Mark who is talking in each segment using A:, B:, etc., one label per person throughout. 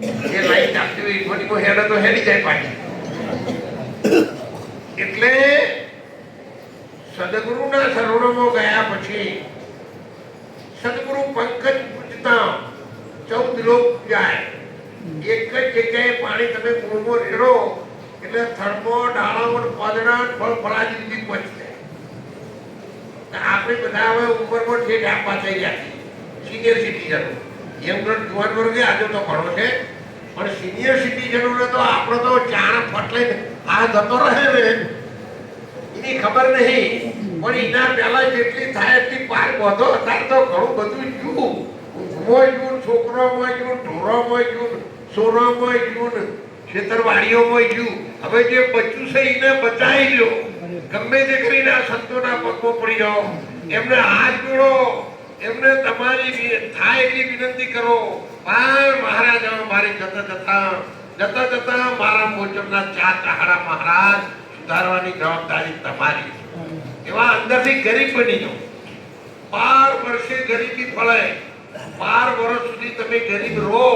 A: એ line ચાલતી હોય મોટી હેડે તો હેડી જાય પાછી. એટલે સદગુરુના શરણોમાં ગયા પછી સદગુરુ પંકજ પૂજતા 14 લોક જાય. એક જ જગ્યાએ પાણી તમે મૂળમાં રેડો એટલે થડમો ડાળાઓ પોદડા ફળ ફળાજી સુધી પહોંચશે. આપણે બધા હવે ઉંમરમાં ઠેઠ આપવા થઈ ગયા સિનિયર સિટીઝનો. યંગર જુવાન વર્ગે આજે તો ઘણો છે પણ સિનિયર સિટીઝનોને તો આપણો તો ચાણ ફટલે આ જતો રહે ને એની ખબર નહીં. પણ એના પહેલા જેટલી થાય એટલી પાર બધો અત્યારે તો ઘણું બધું જુઓ. ઊંઘમાં જુઓ, છોકરામાં જુઓ, ઢોરોમાં જુઓ, સોનામાં જુઓ, ખેતરવાડીઓમાં જુઓ. હવે જે બચ્યું છે એને બચાવી લો. ગમે તે કરીને આ સંતોના પગમાં પડી જાઓ, એમને હાથ જોડો, એમને તમારી થાય એટલી વિનંતી કરો. પણ મહારાજ મારી જતા જતા મારા મોચમના 4 ચાહડા મહારાજ સુધારવાની જવાબદારી તમારી. એવા અંદરથી ગરીબ બની જાઓ. 12 વર્ષે ગરીબી ફળે. 12 વર્ષ સુધી તમે ગરીબ રહો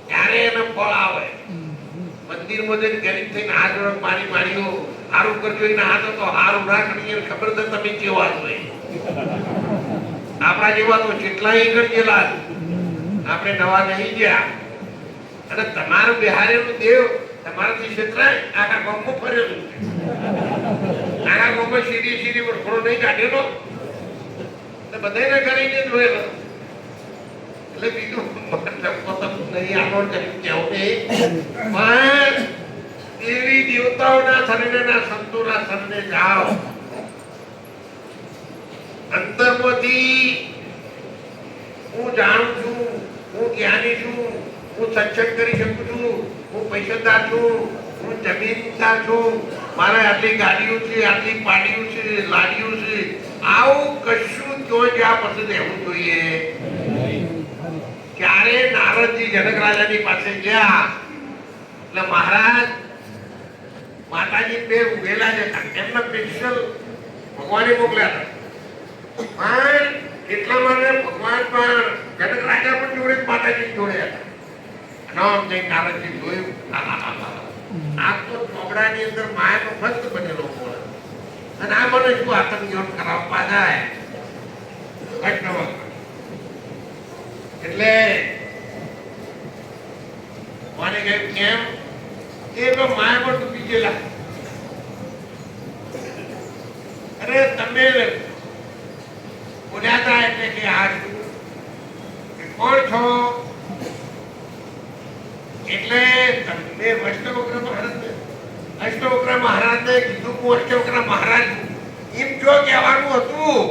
A: ત્યારે એને ફળ આવે. મંદિરમાં જઈને ગરીબ થઈને હાથ જોડે મારીઓ હારું કરજો એને હાથ તો હારું રાખણી ખબર તો તમે કેવા જોઈએ. આપણા જેવા તો કેટલાય ગણેલા આપણે નવા નહીં ગયા. અને તમારું બિહારેલું દેવ તમારાથી ક્ષેત્રાય આખા ગામમાં ફરેલું છે. આખા ગામમાં સીધી વરખોડો નહીં કાઢેલો બધાને કરીને જ જોયેલો. એટલે બીજું નહીં આગળ કરી કેવું નહીં. પણ દેવી દેવતાઓના શરણેના સંતોના શરણે જાઓ. અંતરમાંથી હું જાણું છું, હું જ્ઞાની છું, હું સત્સંગ કરી શકું છું, હું પૈસાદાર છું, હું જમીનદાર છું, મારે આટલી ગાડીઓ છે, આટલી પાડીઓ છે, લાડીઓ છે, આવું કશું તો જ્યાં પછી રહેવું જોઈએ. ક્યારે નારદજી જનક રાજાની પાસે ગયા એટલે મહારાજ માતાજી બે ઉભેલા જ હતા. એમના સ્પેશિયલ ભગવાને મોકલ્યા હતા. પણ એટલા માટે ભગવાન પણ જનક રાજા પણ જોડે માતાજી જોડે હતા. નામ જઈ નારદજી જોયું આ તો ચોપડાની અંદર માયાનો ભક્ત બનેલો હોય અને આ મને શું આતંકીઓને કરાવવા જાય. એટલે મને કહ્યું કેમ એ તો માયામાં ડૂબી ગયેલા. અરે તમે બોલ્યા હતા એટલે કે આ કોણ છો? એટલે તમે અષ્ટવક્ર મહારાજને કીધું હું અષ્ટવક્ર મહારાજ એમ જો કહેવાનું હતું.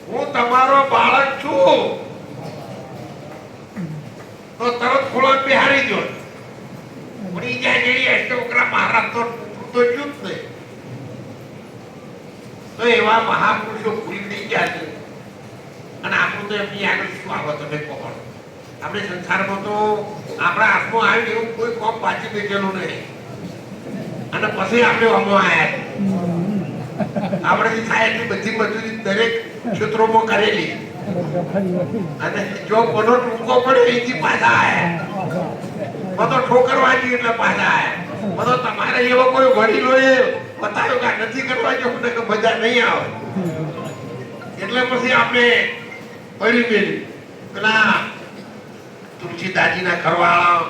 A: હું તમારો બાળક છું તો તરત ખોળા બિહારી દો. ઉડી જાય જેડી અષ્ટવક્ર મહારાજ તો જુત નહીં. તો એવા મહાપુરુષો ભૂલી થઈ ગયા છે અને આપણું તો એમની આગળ શું આવે તમે કહો. આપણે સંસારમાં તો આપણા હાથમાં આવ્યું એવું કોઈ કોમ પાછી બેઠેલું નહીં અને પછી આપણે અમો આવ્યા. આપણે થાય એટલી બધી મજૂરી દરેક ક્ષેત્રોમાં કરેલી અને જો કોનો ટૂંકો પડે એથી પાછા આવ્યા. બધો ઠોકર વાગી એટલે પાછા આવ્યા. બધો તમારે એવો કોઈ વડીલોએ બતાવ્યો કે નથી કરવા જો કે મજા નહીં આવે એટલે પછી આપણે પડી ગયેલી. પેલા તુલસીદાસજીના ઘરવાળા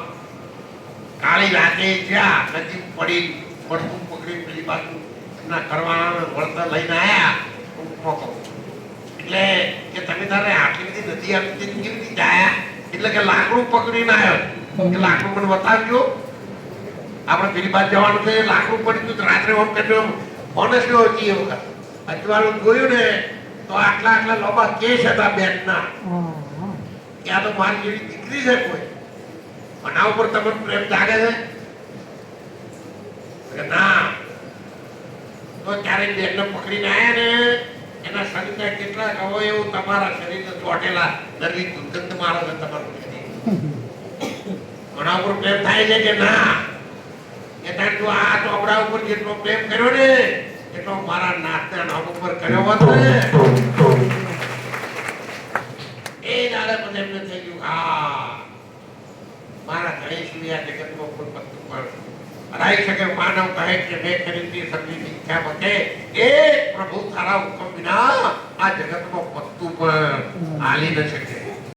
A: કાળી રાતે જ્યાં નજીક પડી પડતું પકડી પેલી બાજુ એમના ઘરવાળાને વળતર લઈને આવ્યા. એટલે કે તમે તારે આટલી બધી નથી આપી કેવી રીતે જાય? એટલે કે લાકડું પકડીને આવ્યો કે લાકડું મને બતાવજો. આપણે પેલી બાજુ જવાનું છે, લાકડું પડી તો રાત્રે ઓમ કર્યો ઓનેસ્ટલી હતી એ વખત અજવાળું જોયું ને તો આટલા લોબા કેસ હતા બેટના. ત્યાં તો મારી જેવી દીકરી છે કોઈ આના ઉપર તમને પ્રેમ જાગે છે ના? તો ત્યારે બેનને પકડીને આવ્યા ને એના શરીરના કેટલાક અવયવો તમારા શરીરને ચોટેલા નરવી દુર્ગંધ મારે છે તમારું શરીર. આના ઉપર પ્રેમ થાય છે કે ના? એટલે તું આ ચોપડા ઉપર જેટલો પ્રેમ કર્યો ને એટલો મારા નાથના નામ ઉપર કર્યો હતો ને એ દાડે મને એમને થઈ ગયું હા એવી આ જગતમાં કોઈ વસ્તુ પણ હરાઈ શકે. માનવ કહે કે મેં ખરીદી સબની ઈચ્છા મતે એક પ્રભુ તારા હુકમ વિના આ જગતમાં વસ્તુ પણ હાલી ન શકે.